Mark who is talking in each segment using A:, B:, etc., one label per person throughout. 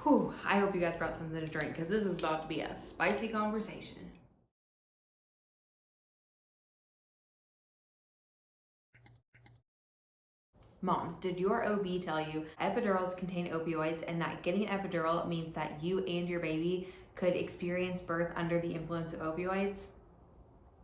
A: Whew, I hope you guys brought something to drink because this is about to be a spicy conversation. Moms, did your OB tell you epidurals contain opioids and that getting an epidural means that you and your baby could experience birth under the influence of opioids?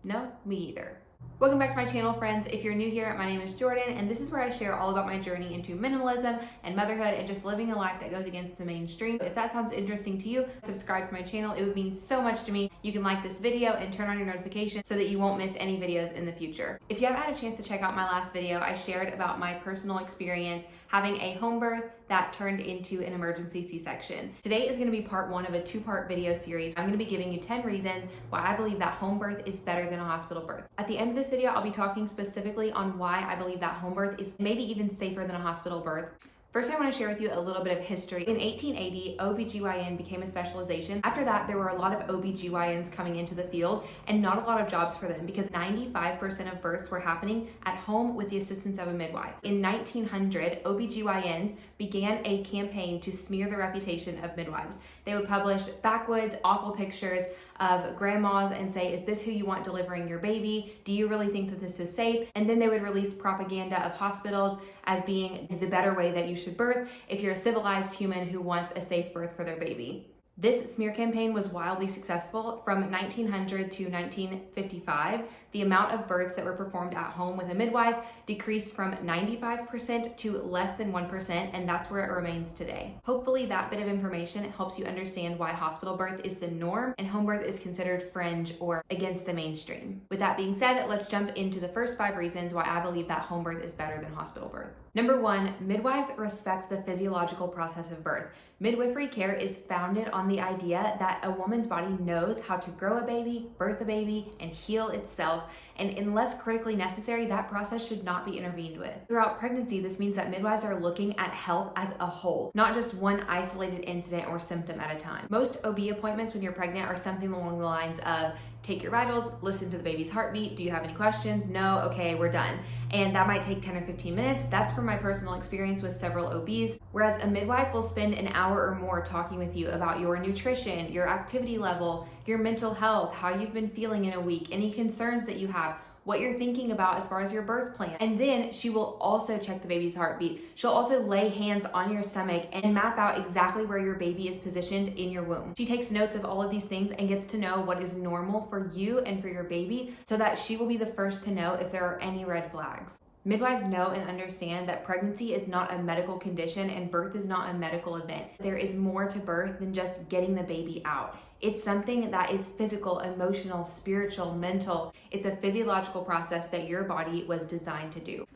A: No, me either. Welcome back to my channel, friends. If you're new here, my name is Jordan, and this is where I share all about my journey into minimalism and motherhood and just living a life that goes against the mainstream. If that sounds interesting to you, subscribe to my channel. It would mean so much to me. You can like this video and turn on your notifications so that you won't miss any videos in the future. If you haven't had a chance to check out my last video, I shared about my personal experience having a home birth that turned into an emergency C-section. Today is gonna be part one of a two-part video series. I'm gonna be giving you 10 reasons why I believe that home birth is better than a hospital birth. At the end of this video, I'll be talking specifically on why I believe that home birth is maybe even safer than a hospital birth. First, I want to share with you a little bit of history. In 1880, OBGYN became a specialization. After that, there were a lot of OBGYNs coming into the field and not a lot of jobs for them because 95% of births were happening at home with the assistance of a midwife. In 1900, OBGYNs began a campaign to smear the reputation of midwives. They would publish backwoods, awful pictures of grandmas and say, is this who you want delivering your baby? Do you really think that this is safe? And then they would release propaganda of hospitals as being the better way that you should birth if you're a civilized human who wants a safe birth for their baby. This smear campaign was wildly successful. From 1900 to 1955, the amount of births that were performed at home with a midwife decreased from 95% to less than 1%, and that's where it remains today. Hopefully that bit of information helps you understand why hospital birth is the norm and home birth is considered fringe or against the mainstream. With that being said, let's jump into the first 5 reasons why I believe that home birth is better than hospital birth. Number 1, midwives respect the physiological process of birth. Midwifery care is founded on the idea that a woman's body knows how to grow a baby, birth a baby, and heal itself, and unless critically necessary, that process should not be intervened with. Throughout pregnancy, this means that midwives are looking at health as a whole, not just one isolated incident or symptom at a time. Most OB appointments when you're pregnant are something along the lines of, take your vitals, listen to the baby's heartbeat. Do you have any questions? No? Okay, we're done. And that might take 10 or 15 minutes. That's from my personal experience with several OBs. Whereas a midwife will spend an hour or more talking with you about your nutrition, your activity level, your mental health, how you've been feeling in a week, any concerns that you have, what you're thinking about as far as your birth plan. And then she will also check the baby's heartbeat. She'll also lay hands on your stomach and map out exactly where your baby is positioned in your womb. She takes notes of all of these things and gets to know what is normal for you and for your baby so that she will be the first to know if there are any red flags. Midwives know and understand that pregnancy is not a medical condition and birth is not a medical event. There is more to birth than just getting the baby out. It's something that is physical, emotional, spiritual, mental. It's a physiological process that your body was designed to do.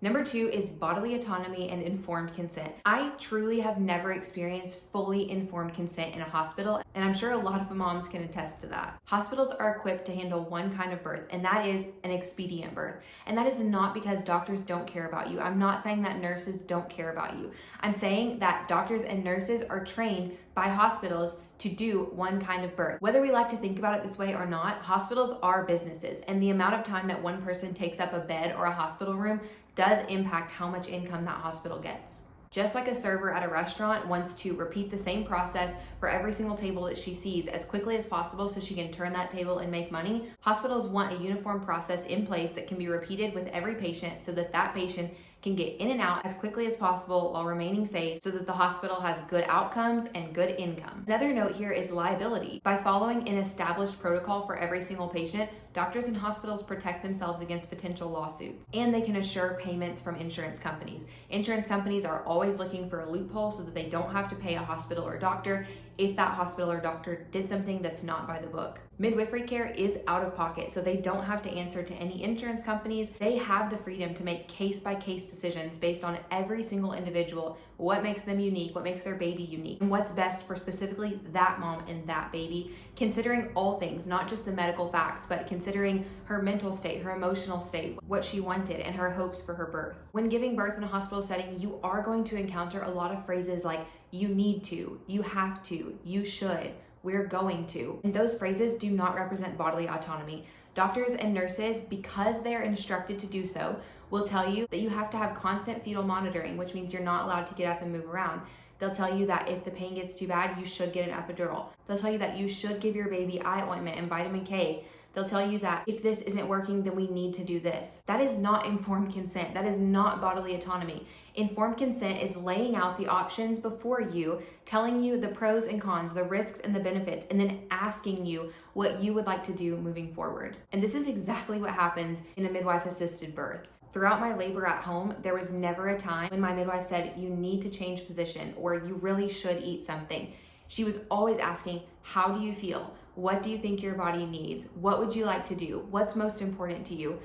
A: Number 2 is bodily autonomy and informed consent. I truly have never experienced fully informed consent in a hospital, and I'm sure a lot of moms can attest to that. Hospitals are equipped to handle one kind of birth, and that is an expedient birth. And that is not because doctors don't care about you. I'm not saying that nurses don't care about you. I'm saying that doctors and nurses are trained by hospitals to do one kind of birth. Whether we like to think about it this way or not, hospitals are businesses, and the amount of time that one person takes up a bed or a hospital room does impact how much income that hospital gets. Just like a server at a restaurant wants to repeat the same process for every single table that she sees as quickly as possible so she can turn that table and make money, hospitals want a uniform process in place that can be repeated with every patient so that that patient can get in and out as quickly as possible while remaining safe so that the hospital has good outcomes and good income. Another note here is liability. By following an established protocol for every single patient, doctors and hospitals protect themselves against potential lawsuits, and they can assure payments from insurance companies. Insurance companies are always looking for a loophole so that they don't have to pay a hospital or doctor if that hospital or doctor did something that's not by the book. Midwifery care is out of pocket, so they don't have to answer to any insurance companies. They have the freedom to make case-by-case decisions based on every single individual, what makes them unique, what makes their baby unique, and what's best for specifically that mom and that baby, considering all things, not just the medical facts, but considering her mental state, her emotional state, what she wanted, and her hopes for her birth. When giving birth in a hospital setting, you are going to encounter a lot of phrases like, you need to, you have to, you should, we're going to. And those phrases do not represent bodily autonomy. Doctors and nurses, because they're instructed to do so, will tell you that you have to have constant fetal monitoring, which means you're not allowed to get up and move around. They'll tell you that if the pain gets too bad, you should get an epidural. They'll tell you that you should give your baby eye ointment and vitamin K. They'll tell you that if this isn't working, then we need to do this. That is not informed consent. That is not bodily autonomy. Informed consent is laying out the options before you, telling you the pros and cons, the risks and the benefits, and then asking you what you would like to do moving forward. And this is exactly what happens in a midwife-assisted birth. Throughout my labor at home, there was never a time when my midwife said, you need to change position, or you really should eat something. She was always asking, how do you feel? What do you think your body needs? What would you like to do? What's most important to you?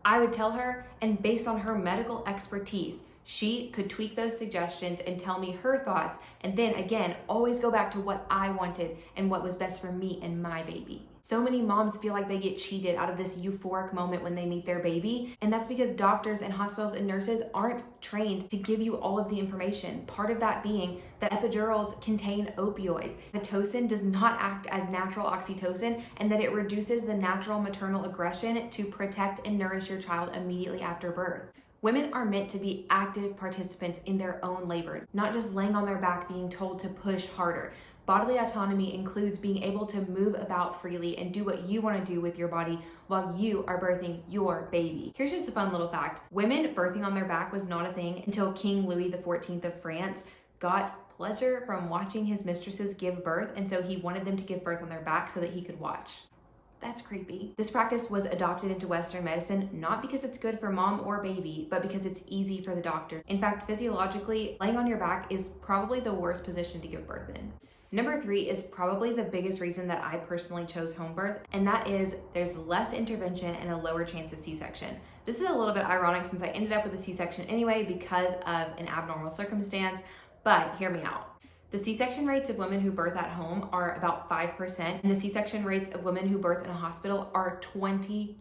A: I would tell her, and based on her medical expertise, she could tweak those suggestions and tell me her thoughts, and then again, always go back to what I wanted and what was best for me and my baby. So many moms feel like they get cheated out of this euphoric moment when they meet their baby, and that's because doctors and hospitals and nurses aren't trained to give you all of the information. Part of that being that epidurals contain opioids. Pitocin does not act as natural oxytocin, and that it reduces the natural maternal aggression to protect and nourish your child immediately after birth. Women are meant to be active participants in their own labor, not just laying on their back being told to push harder. Bodily autonomy includes being able to move about freely and do what you want to do with your body while you are birthing your baby. Here's just a fun little fact. Women birthing on their back was not a thing until King Louis XIV of France got pleasure from watching his mistresses give birth, and so he wanted them to give birth on their back so that he could watch. That's creepy. This practice was adopted into Western medicine not because it's good for mom or baby, but because it's easy for the doctor. In fact, physiologically, laying on your back is probably the worst position to give birth in. Number 3 is probably the biggest reason that I personally chose home birth, and that is there's less intervention and a lower chance of C-section. This is a little bit ironic since I ended up with a C-section anyway because of an abnormal circumstance, but hear me out. The C-section rates of women who birth at home are about 5%, and the C-section rates of women who birth in a hospital are 25%.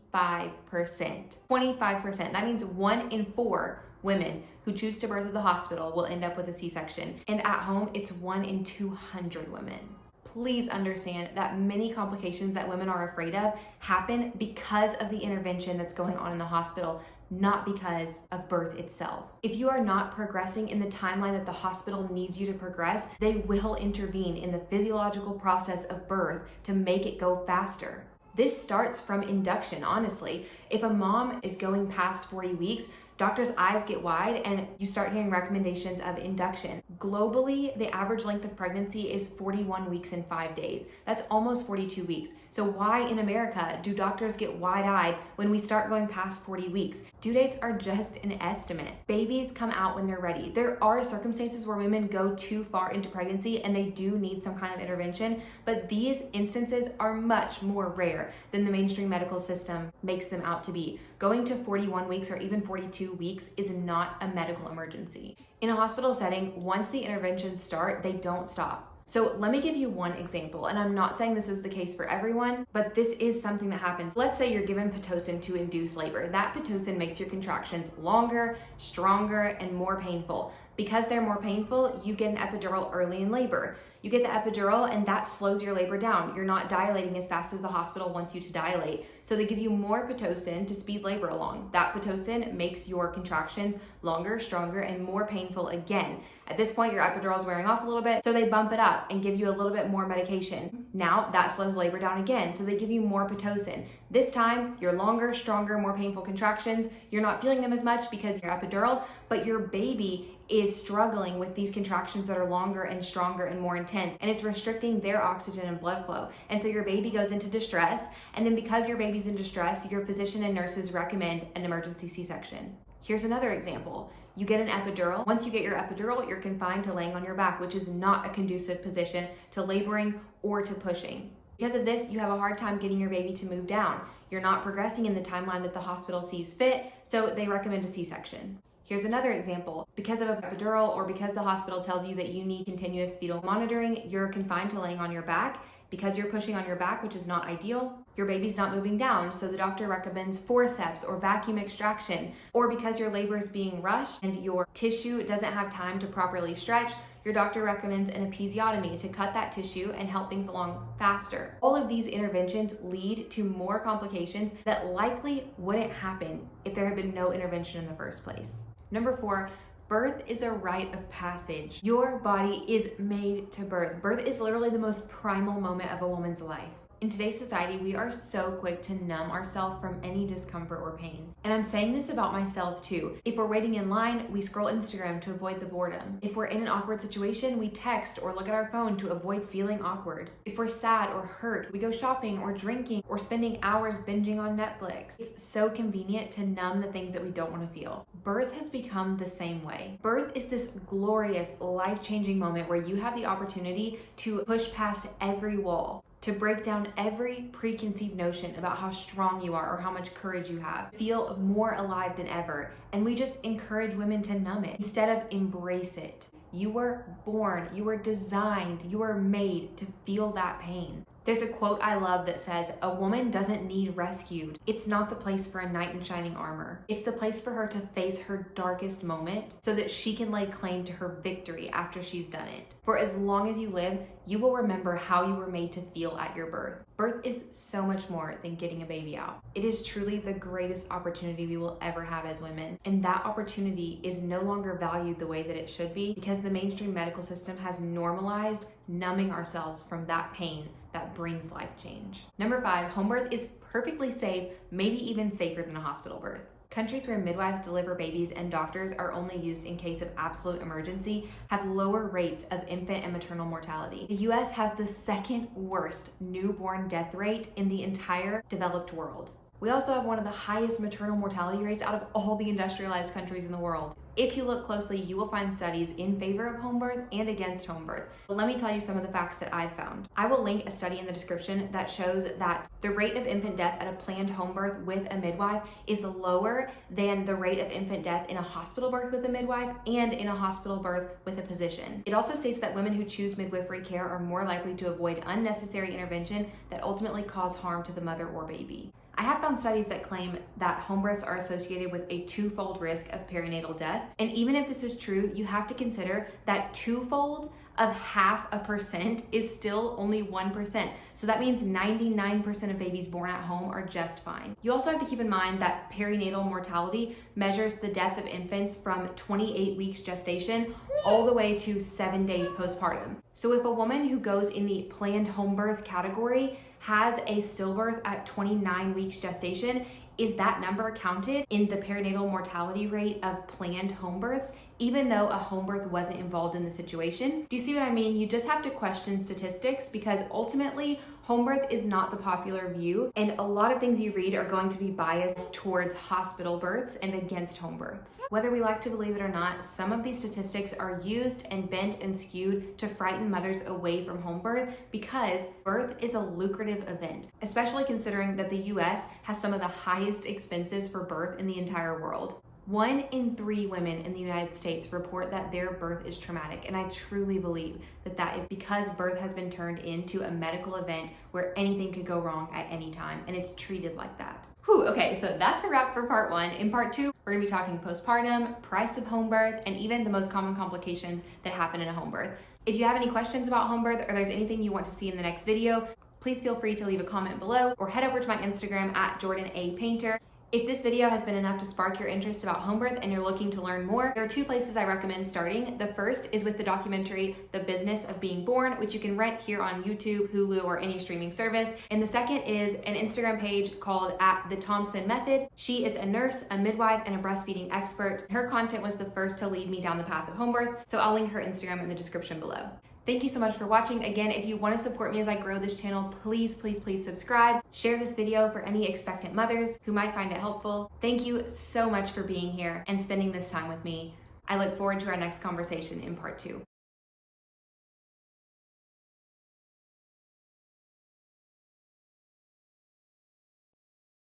A: 25%. That means 1 in 4 women who choose to birth at the hospital will end up with a C-section, and at home it's 1 in 200 women. Please understand that many complications that women are afraid of happen because of the intervention that's going on in the hospital, not because of birth itself. If you are not progressing in the timeline that the hospital needs you to progress, they will intervene in the physiological process of birth to make it go faster. This starts from induction, honestly. If a mom is going past 40 weeks, doctors' eyes get wide and you start hearing recommendations of induction. Globally, the average length of pregnancy is 41 weeks and 5 days. That's almost 42 weeks. So why in America do doctors get wide-eyed when we start going past 40 weeks? Due dates are just an estimate. Babies come out when they're ready. There are circumstances where women go too far into pregnancy and they do need some kind of intervention, but these instances are much more rare than the mainstream medical system makes them out to be. Going to 41 weeks or even 42 weeks is not a medical emergency. In a hospital setting, once the interventions start, they don't stop. So let me give you one example, and I'm not saying this is the case for everyone, but this is something that happens. Let's say you're given Pitocin to induce labor. That Pitocin makes your contractions longer, stronger, and more painful. Because they're more painful, you get an epidural early in labor. You get the epidural and that slows your labor down. You're not dilating as fast as the hospital wants you to dilate. So they give you more Pitocin to speed labor along. That Pitocin makes your contractions longer, stronger, and more painful again. At this point, your epidural is wearing off a little bit, so they bump it up and give you a little bit more medication. Now that slows labor down again, so they give you more Pitocin. This time, your longer, stronger, more painful contractions, you're not feeling them as much because you're epidural, but your baby is struggling with these contractions that are longer and stronger and more intense, and it's restricting their oxygen and blood flow. And so your baby goes into distress, and then because your baby's in distress, your physician and nurses recommend an emergency C-section. Here's another example. You get an epidural. Once you get your epidural, you're confined to laying on your back, which is not a conducive position to laboring or to pushing. Because of this, you have a hard time getting your baby to move down. You're not progressing in the timeline that the hospital sees fit, so they recommend a C-section. Here's another example. Because of an epidural or because the hospital tells you that you need continuous fetal monitoring, you're confined to laying on your back. Because you're pushing on your back, which is not ideal, your baby's not moving down, so the doctor recommends forceps or vacuum extraction. Or because your labor is being rushed and your tissue doesn't have time to properly stretch, your doctor recommends an episiotomy to cut that tissue and help things along faster. All of these interventions lead to more complications that likely wouldn't happen if there had been no intervention in the first place. Number 4, birth is a rite of passage. Your body is made to birth. Birth is literally the most primal moment of a woman's life. In today's society, we are so quick to numb ourselves from any discomfort or pain. And I'm saying this about myself too. If we're waiting in line, we scroll Instagram to avoid the boredom. If we're in an awkward situation, we text or look at our phone to avoid feeling awkward. If we're sad or hurt, we go shopping or drinking or spending hours binging on Netflix. It's so convenient to numb the things that we don't want to feel. Birth has become the same way. Birth is this glorious, life-changing moment where you have the opportunity to push past every wall, to break down every preconceived notion about how strong you are or how much courage you have, feel more alive than ever. And we just encourage women to numb it instead of embrace it. You were born, you were designed, you were made to feel that pain. There's a quote I love that says, "A woman doesn't need rescued. It's not the place for a knight in shining armor. It's the place for her to face her darkest moment so that she can lay claim to her victory after she's done it. For as long as you live, you will remember how you were made to feel at your birth." Birth is so much more than getting a baby out. It is truly the greatest opportunity we will ever have as women. And that opportunity is no longer valued the way that it should be because the mainstream medical system has normalized numbing ourselves from that pain that brings life change. Number 5, home birth is perfectly safe, maybe even safer than a hospital birth. Countries where midwives deliver babies and doctors are only used in case of absolute emergency have lower rates of infant and maternal mortality. The US has the second worst newborn death rate in the entire developed world. We also have one of the highest maternal mortality rates out of all the industrialized countries in the world. If you look closely, you will find studies in favor of home birth and against home birth. But let me tell you some of the facts that I've found. I will link a study in the description that shows that the rate of infant death at a planned home birth with a midwife is lower than the rate of infant death in a hospital birth with a midwife and in a hospital birth with a physician. It also states that women who choose midwifery care are more likely to avoid unnecessary intervention that ultimately cause harm to the mother or baby. I have found studies that claim that home births are associated with a twofold risk of perinatal death. And even if this is true, you have to consider that twofold of 0.5% is still only 1%. So that means 99% of babies born at home are just fine. You also have to keep in mind that perinatal mortality measures the death of infants from 28 weeks gestation all the way to 7 days postpartum. So if a woman who goes in the planned home birth category has a stillbirth at 29 weeks gestation, is that number counted in the perinatal mortality rate of planned home births, even though a home birth wasn't involved in the situation? Do you see what I mean? You just have to question statistics because ultimately home birth is not the popular view, and a lot of things you read are going to be biased towards hospital births and against home births. Whether we like to believe it or not, some of these statistics are used and bent and skewed to frighten mothers away from home birth because birth is a lucrative event, especially considering that the US has some of the highest expenses for birth in the entire world. 1 in 3 women in the United States report that their birth is traumatic, and I truly believe that that is because birth has been turned into a medical event where anything could go wrong at any time, and it's treated like that. Whew, okay, so that's a wrap for part 1. In part 2, we're gonna be talking postpartum, price of home birth, and even the most common complications that happen in a home birth. If you have any questions about home birth or there's anything you want to see in the next video, please feel free to leave a comment below or head over to my Instagram at Jordan A. Painter. If this video has been enough to spark your interest about home birth and you're looking to learn more, there are 2 places I recommend starting. The first is with the documentary, The Business of Being Born, which you can rent here on YouTube, Hulu, or any streaming service. And the second is an Instagram page called @The Thompson Method. She is a nurse, a midwife, and a breastfeeding expert. Her content was the first to lead me down the path of home birth, so I'll link her Instagram in the description below. Thank you so much for watching. Again, if you want to support me as I grow this channel, please subscribe. Share this video for any expectant mothers who might find it helpful. Thank you so much for being here and spending this time with me. I look forward to our next conversation in part 2.